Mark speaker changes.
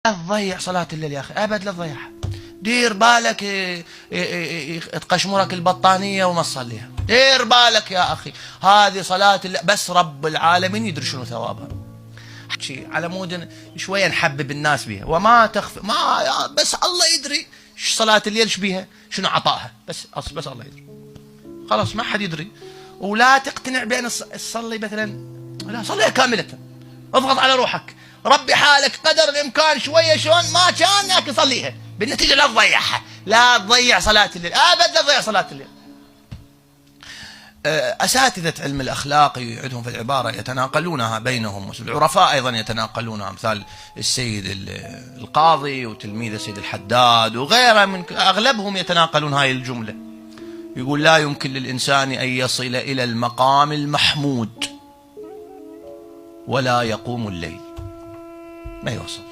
Speaker 1: لا تضيع صلاة الليل يا أخي، أبد لا تضيعها. دير بالك تقشمرك البطانية وما تصليها، دير بالك يا أخي، هذه صلاة الليل بس رب العالمين يدري شنو ثوابها. على مود شوية نحبب الناس بها وما تخفى، ما بس الله يدري صلاة الليل ايش بيها، شنو عطائها، بس الله يدري. خلاص ما حد يدري. ولا تقتنع بأن تصلي مثلا، لا صليها كاملة، اضغط على روحك، ربي حالك قدر الامكان شويه شلون ما كان لكن صليها، بالنتيجه لا تضيعها، لا تضيع صلاه الليل ابد، لا تضيع صلاه الليل. اساتذه علم الاخلاق عندهم في العباره يتناقلونها بينهم، العرفاء ايضا يتناقلونها، امثال السيد القاضي وتلميذ السيد الحداد وغيره من اغلبهم يتناقلون هاي الجمله. يقول لا يمكن للانسان ان يصل الى المقام المحمود ولا يقوم الليل، ما يوصل.